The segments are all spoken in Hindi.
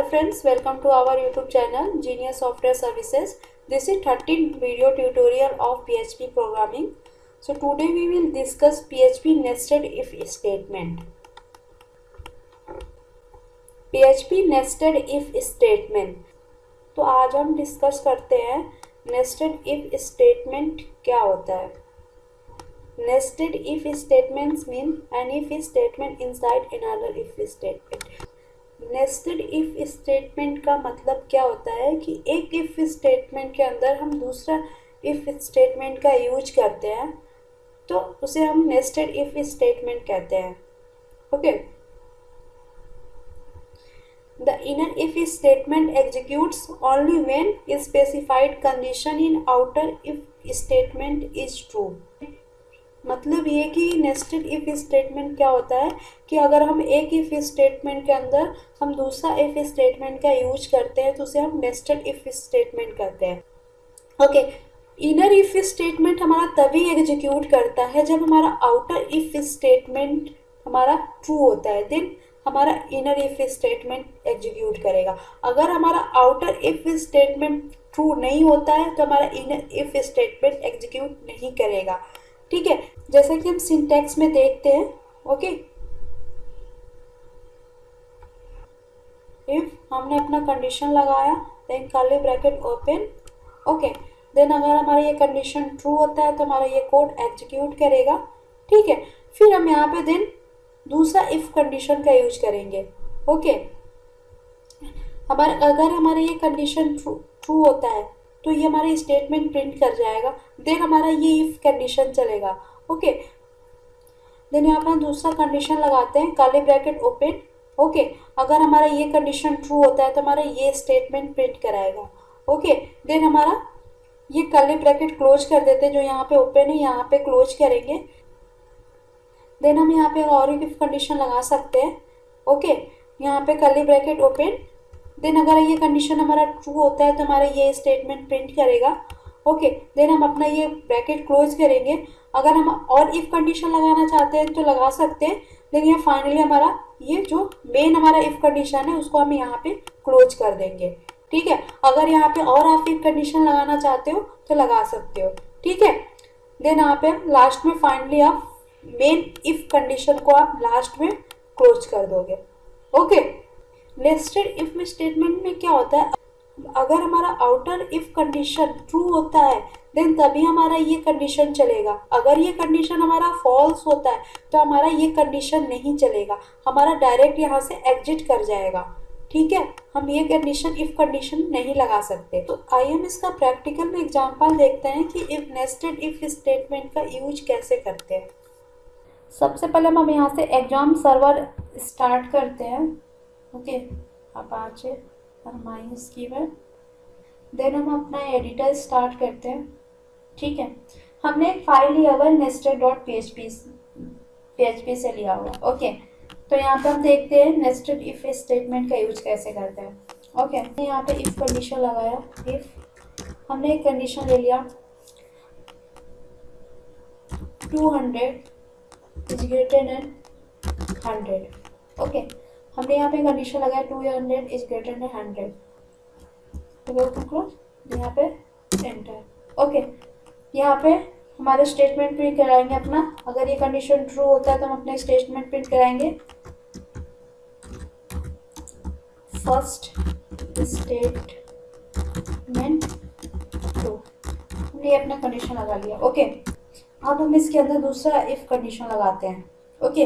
Hello friends, welcome to our YouTube channel Genius Software Services. This is 13th video tutorial of PHP programming. So today we will discuss PHP nested if statement. PHP nested if statement. तो आज हम डिस्कस करते हैं nested if statement क्या होता है. Nested if statements mean an if statement inside another if statement. Nested if statement का मतलब क्या होता है कि एक इफ स्टेटमेंट के अंदर हम दूसरा इफ स्टेटमेंट का यूज करते हैं तो उसे हम नेस्टेड इफ स्टेटमेंट कहते हैं. Okay, the inner if statement executes only when specified condition in outer if statement is true. मतलब ये कि नेस्टेड इफ स्टेटमेंट क्या होता है कि अगर हम एक इफ स्टेटमेंट के अंदर हम दूसरा इफ स्टेटमेंट का यूज करते हैं तो उसे हम नेस्टेड इफ स्टेटमेंट कहते हैं. ओके, इनर इफ स्टेटमेंट हमारा तभी एग्जीक्यूट करता है जब हमारा आउटर इफ स्टेटमेंट हमारा ट्रू होता है, देन हमारा इनर इफ स्टेटमेंट एग्जीक्यूट करेगा. अगर हमारा आउटर इफ स्टेटमेंट ट्रू नहीं होता है तो हमारा इनर इफ स्टेटमेंट एग्जीक्यूट नहीं करेगा. ठीक है, जैसा कि हम सिंटैक्स में देखते हैं. ओके, इफ हमने अपना कंडीशन लगाया then curly bracket open. Okay, then अगर हमारा ये कंडीशन ट्रू होता है तो हमारा ये कोड एग्जीक्यूट करेगा. ठीक है, फिर हम यहाँ पे देन दूसरा इफ कंडीशन का यूज करेंगे. ओके, अगर हमारा ये कंडीशन ट्रू होता है तो ये हमारा स्टेटमेंट प्रिंट कर जाएगा. देन हमारा ये इफ कंडीशन चलेगा. ओके, देन यहाँ पर हम दूसरा कंडीशन लगाते हैं कर्ली ब्रैकेट ओपन. ओके, अगर हमारा ये कंडीशन ट्रू होता है तो हमारा ये स्टेटमेंट प्रिंट कराएगा. ओके, देन हमारा ये कर्ली ब्रैकेट क्लोज कर देते हैं, जो यहाँ पे ओपन है यहाँ पे क्लोज करेंगे. देन हम यहाँ पे और एक इफ कंडीशन लगा सकते हैं. ओके, यहाँ पे कर्ली ब्रैकेट ओपन. देन अगर ये कंडीशन हमारा ट्रू होता है तो हमारा ये स्टेटमेंट प्रिंट करेगा. ओके, देन हम अपना ये ब्रैकेट क्लोज करेंगे. अगर हम और इफ कंडीशन लगाना चाहते हैं तो लगा सकते हैं. देन ये फाइनली हमारा ये जो मेन हमारा इफ कंडीशन है उसको हम यहाँ पे क्लोज कर देंगे. ठीक है, अगर यहाँ पे और आप इफ कंडीशन लगाना चाहते हो तो लगा सकते हो. ठीक है, देन यहाँ पे लास्ट में फाइनली आप मेन इफ कंडीशन को आप लास्ट में क्लोज कर दोगे. ओके, नेस्टेड इफ स्टेटमेंट में क्या होता है, अगर हमारा आउटर इफ कंडीशन ट्रू होता है देन तभी हमारा ये कंडीशन चलेगा. अगर ये कंडीशन हमारा फॉल्स होता है तो हमारा ये कंडीशन नहीं चलेगा, हमारा डायरेक्ट यहाँ से एग्जिट कर जाएगा. ठीक है, हम ये कंडीशन इफ कंडीशन नहीं लगा सकते. तो आइए हम इसका प्रैक्टिकल में एग्जांपल देखते हैं कि इफ नेस्टेड इफ स्टेटमेंट का यूज कैसे करते हैं. सबसे पहले हम यहाँ से एग्जाम सर्वर स्टार्ट करते हैं. ओके, अपाचे और माइस्क्यूएल. देन हम अपना एडिटर स्टार्ट करते हैं. ठीक है, हमने एक फाइल लिया हुआ है nested.php से लिया हुआ. ओके, तो यहाँ पे हम देखते हैं नेस्टेड इफ स्टेटमेंट का यूज कैसे करते हैं. ओके, यहाँ पे इफ कंडीशन लगाया. इफ हमने एक कंडीशन ले लिया 200 इज ग्रेटर देन 100. ओके, हमने यहाँ पे कंडीशन लगाया 200 इज ग्रेटर देन 100. यहाँ पे एंटर. ओके, यहाँ पे हमारे स्टेटमेंट प्रिंट कराएंगे अपना. अगर ये कंडीशन ट्रू होता है तो हम अपना स्टेटमेंट प्रिंट कराएंगे. First statement true. हमने अपना कंडीशन लगा लिया. ओके, अब हम इसके अंदर दूसरा इफ कंडीशन लगाते हैं. ओके,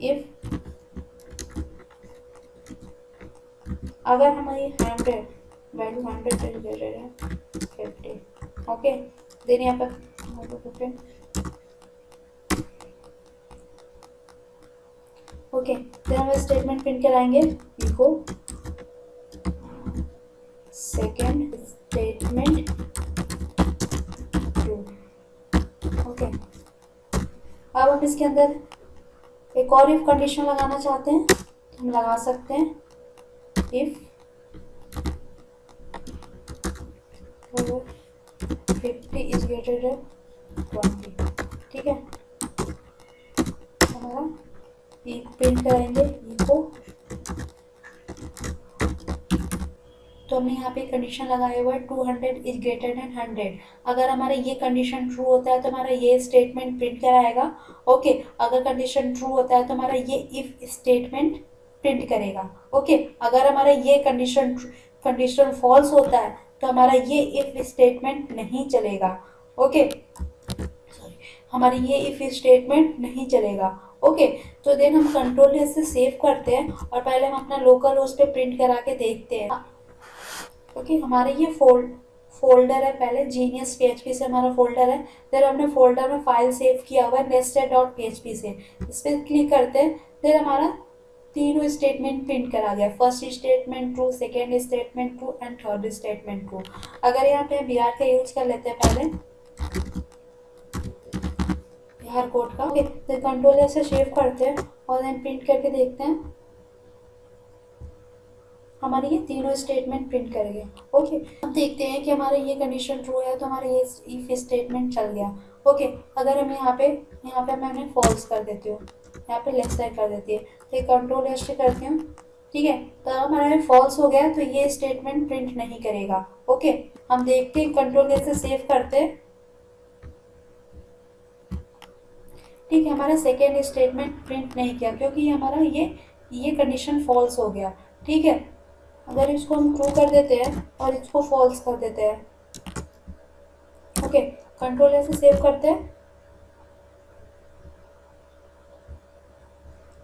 इफ अगर हमारी 100 वैल्यू 100 से रिलेटेड है 50. ओके, देन यहाँ पर ओके, देन हम स्टेटमेंट प्रिंट कराएंगे. Echo second statement true. Okay, अब हम इसके अंदर एक और इफ कंडीशन लगाना चाहते हैं तो हम लगा सकते हैं. If 50 is greater than 20. ठीक है, हमारा प्रिंट करेंगे इको तो हमने यहाँ पे कंडीशन लगाया हुआ है 200 इज ग्रेटर देन 100। अगर हमारा ये कंडीशन ट्रू होता है तो हमारा ये स्टेटमेंट प्रिंट कराएगा। ओके, अगर कंडीशन ट्रू होता है तो हमारा ये इफ स्टेटमेंट प्रिंट करेगा। ओके, अगर हमारा ये कंडीशन फॉल्स होता है तो हमारा ये इफ स्टेटमेंट नहीं चलेगा। ओके, हमारी ये इफ स्टेटमेंट नहीं चलेगा। ओके, तो देन हम कंट्रोल एस से सेव करते हैं और पहले हम अपना लोकल होस्ट पे प्रिंट करा के देखते हैं। ओके, हमारे ये फोल्डर है, पहले जीनियस PHP से हमारा फोल्डर है। फिर हमने फोल्डर में फाइल सेव किया हुआ है nested.php से। इस पर क्लिक करते हैं, फिर हमारा तीनों स्टेटमेंट प्रिंट करा गया। First statement true, second statement true and third statement true. अगर यहाँ पे बिहार का यूज कर लेते हैं पहले, बिहार कोड का। ओके, फिर कंट्रोल ऐसे सेव करते हैं और देन प्रिंट करके देखते हैं, हमारे ये तीनों स्टेटमेंट प्रिंट कर गया। ओके, अब देखते हैं कि हमारा ये कंडीशन ट्रू है तो हमारा ये इफ स्टेटमेंट चल गया। ओके, अगर हम यहाँ पे मैंने फॉल्स कर देती हूँ, यहाँ पे लेफ्ट साइड कर देती है, तो कंट्रोल एस करती हूँ। ठीक है, तो हमारा ये फॉल्स हो गया तो ये स्टेटमेंट प्रिंट नहीं करेगा। ओके, हम देखते हैं, कंट्रोल एस से सेव करते हैं। ठीक है, हमारा सेकेंड स्टेटमेंट प्रिंट नहीं किया क्योंकि हमारा ये कंडीशन फॉल्स हो गया। ठीक है, अगर इसको हम ट्रू कर देते हैं और इसको फॉल्स कर देते हैं। ओके, कंट्रोल ऐसे सेव करते हैं,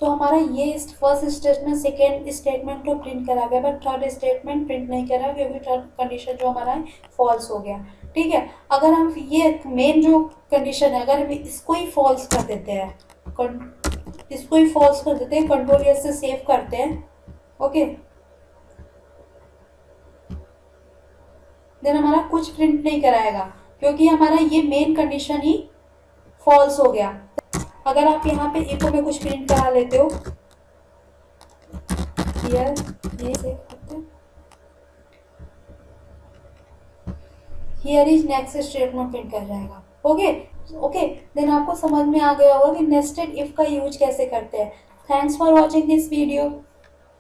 तो हमारा ये फर्स्ट स्टेटमेंट सेकेंड स्टेटमेंट तो प्रिंट करा गया, बट थर्ड स्टेटमेंट प्रिंट नहीं करा क्योंकि थर्ड कंडीशन जो हमारा है फॉल्स हो गया। ठीक है, अगर हम ये मेन जो कंडीशन है, अगर हम इसको ही फॉल्स कर देते हैं, कंट्रोल एस से सेव करते हैं। ओके, देन हमारा कुछ प्रिंट नहीं कराएगा क्योंकि हमारा ये मेन कंडीशन ही फॉल्स हो गया। अगर आप यहाँ पे इको में कुछ प्रिंट करा लेते हो, here is next statement print कर जाएगा। ओके, देन आपको समझ में आ गया होगा कि नेस्टेड इफ का यूज कैसे करते हैं। Thanks for watching this video.